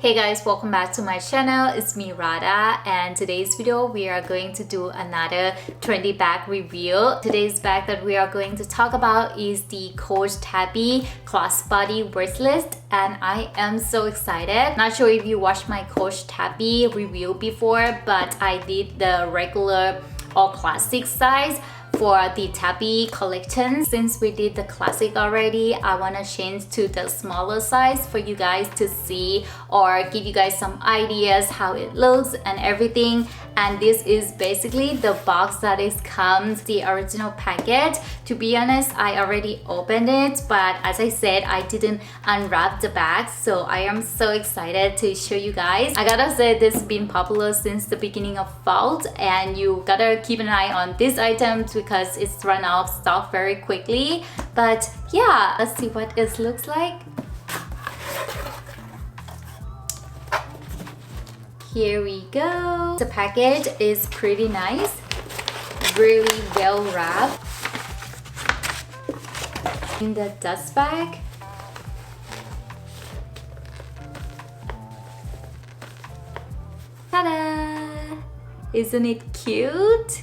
Hey guys, welcome back to my channel. It's me Rada, and today's video we are going to do another trendy bag review. Today's bag that we are going to talk about is the Coach Tabby Crossbody Wristlet, and I am so excited. Not sure if you watched my Coach Tabby review before, but I did the regular or classic size for the Tabby collection. Since we did the classic already, I want to change to the smaller size for you guys to see or give you guys some ideas how it looks and everything. And this is basically the box that is comes the original package. To be honest, I already opened it, but as I said, I didn't unwrap the bag, so I am so excited to show you guys. I gotta say, this has been popular since the beginning of fall, and you gotta keep an eye on these items because it's run out of stock very quickly. But yeah, let's see what it looks like. Here we go. The package is pretty nice, really well wrapped. In the dust bag, ta-da! Isn't it cute?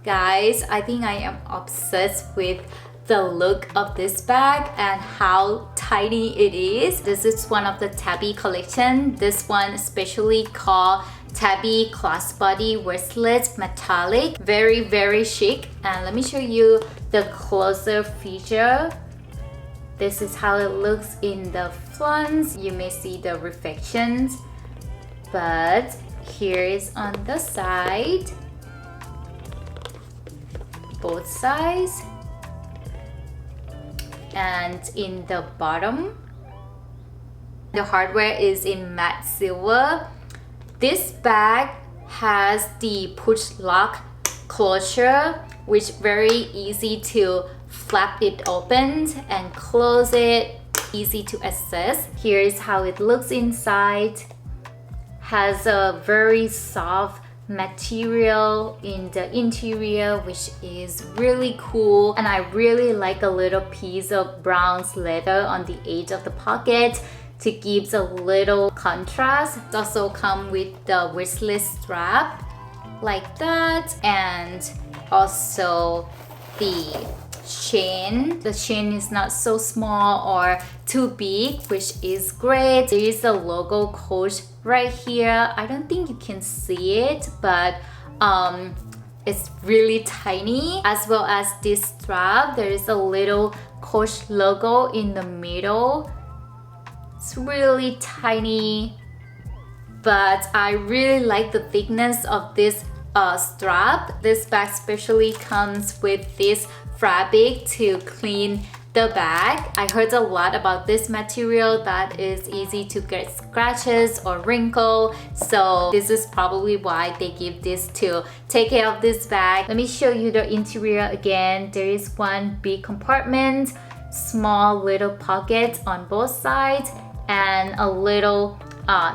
Guys, I think I am obsessed with the look of this bag and how tiny it is. This is one of the Tabby collection. This one especially called Tabby Crossbody Wristlet Metallic. Very chic. And let me show you the closer feature. This is how it looks in the front. You may see the reflections, but here is on the side, both sides. And in the bottom, the hardware is in matte silver. This bag has the push lock closure, which very easy to flap it open and close it, easy to access. Here is how it looks inside. Has a very soft material in the interior, which is really cool, and I really like a little piece of bronze leather on the edge of the pocket to give a little contrast. It also comes with the wristlet strap like that, and also the chain. The chain is not so small or too big, which is great. There is a logo Coach right here. I don't think you can see it, but it's really tiny. As well as this strap, there is a little Coach logo in the middle. It's really tiny, but I really like the thickness of this strap. This bag especially comes with this fabric to clean the bag. I heard a lot about this material that is easy to get scratches or wrinkle, so this is probably why they give this to take care of this bag. Let me show you the interior again. There is one big compartment, small little pockets on both sides, and a little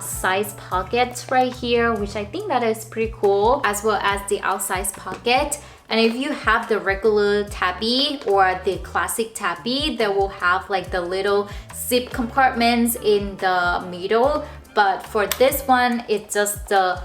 size pocket right here, which I think that is pretty cool, as well as the outside pocket. And if you have the regular Tabby or the classic Tabby, they will have like the little zip compartments in the middle. But for this one, it's just the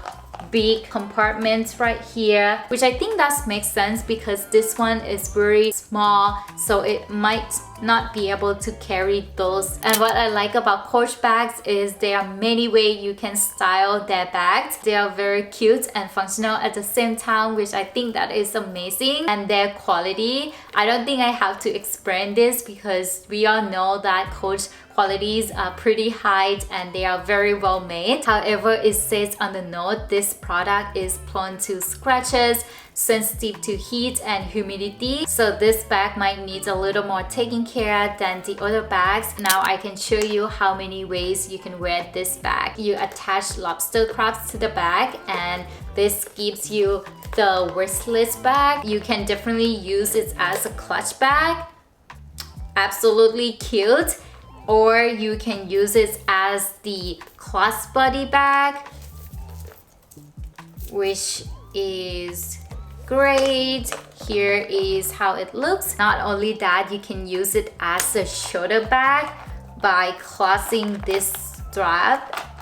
big compartments right here, which I think that makes sense because this one is very small, so it might not be able to carry those. And what I like about Coach bags is there are many ways you can style their bags. They are very cute and functional at the same time, which I think that is amazing. And their quality, I don't think I have to explain this because we all know that Coach qualities are pretty high and they are very well made. However, it says on the note, this product is prone to scratches, sensitive to heat and humidity, so this bag might need a little more taking care than the other bags. Now I can show you how many ways you can wear this bag. You attach lobster crabs to the bag, and this gives you the wristlet bag. You can definitely use it as a clutch bag, absolutely cute, or you can use it as the crossbody bag, which is great. Here is how it looks. Not only that, you can use it as a shoulder bag by crossing this strap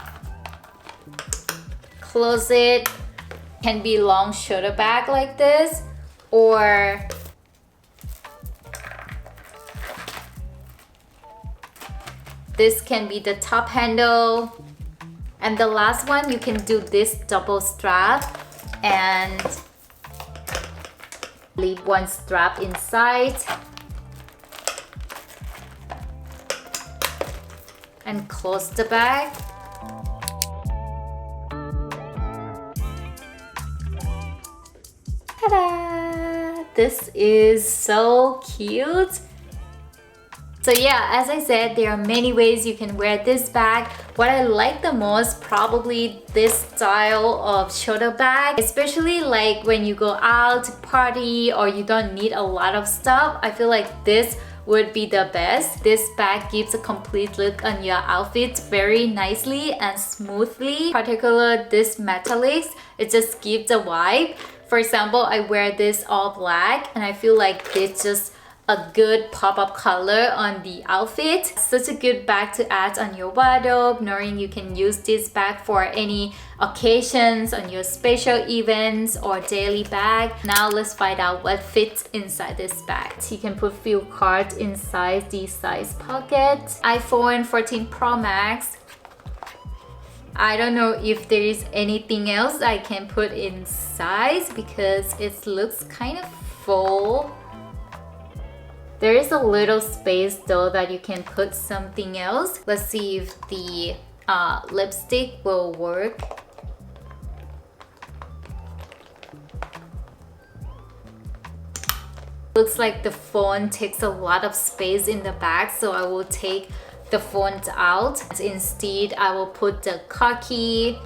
close it. Can be long shoulder bag like this, or this can be the top handle. And the last one, you can do this double strap and leave one strap inside and close the bag. Ta-da! This is so cute. So yeah, as I said, there are many ways you can wear this bag. What I like the most, probably this style of shoulder bag, especially like when you go out to party or you don't need a lot of stuff. I feel like this would be the best. This bag gives a complete look on your outfit very nicely and smoothly. Particularly this metallics, it just gives a vibe. For example, I wear this all black and I feel like this just a good pop-up color on the outfit. Such a good bag to add on your wardrobe, knowing you can use this bag for any occasions, on your special events or daily bag. Now let's find out what fits inside this bag. You can put few cards inside the size pocket. iPhone 14 Pro Max. I don't know if there is anything else I can put inside because it looks kind of full. There is a little space though that you can put something else. Let's see if the lipstick will work. Looks like the phone takes a lot of space in the bag, so I will take the phone out. Instead, I will put the car key,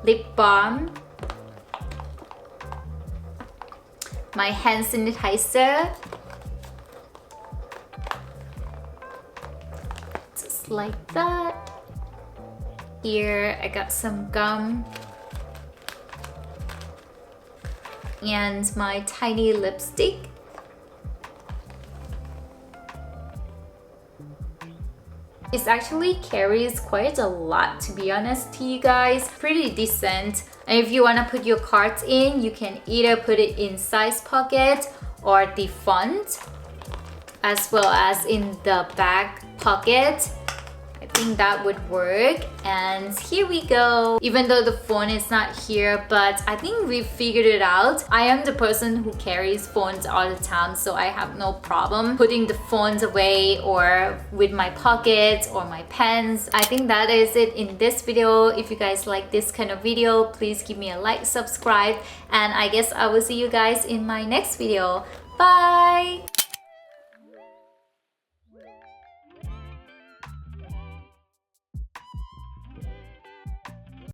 lip balm, my hand sanitizer, just like that. Here I got some gum and my tiny lipstick. It actually carries quite a lot, to be honest to you guys. Pretty decent. And if you want to put your cards in, you can either put it in size pocket or the front, as well as in the back pocket. I think that would work. And here we go. Even though the phone is not here, but I think we figured it out. I am the person who carries phones all the time, so I have no problem putting the phones away or with my pockets or my pens. I think that is it in this video. If you guys like this kind of video, please give me a like, subscribe, and I guess I will see you guys in my next video. Bye!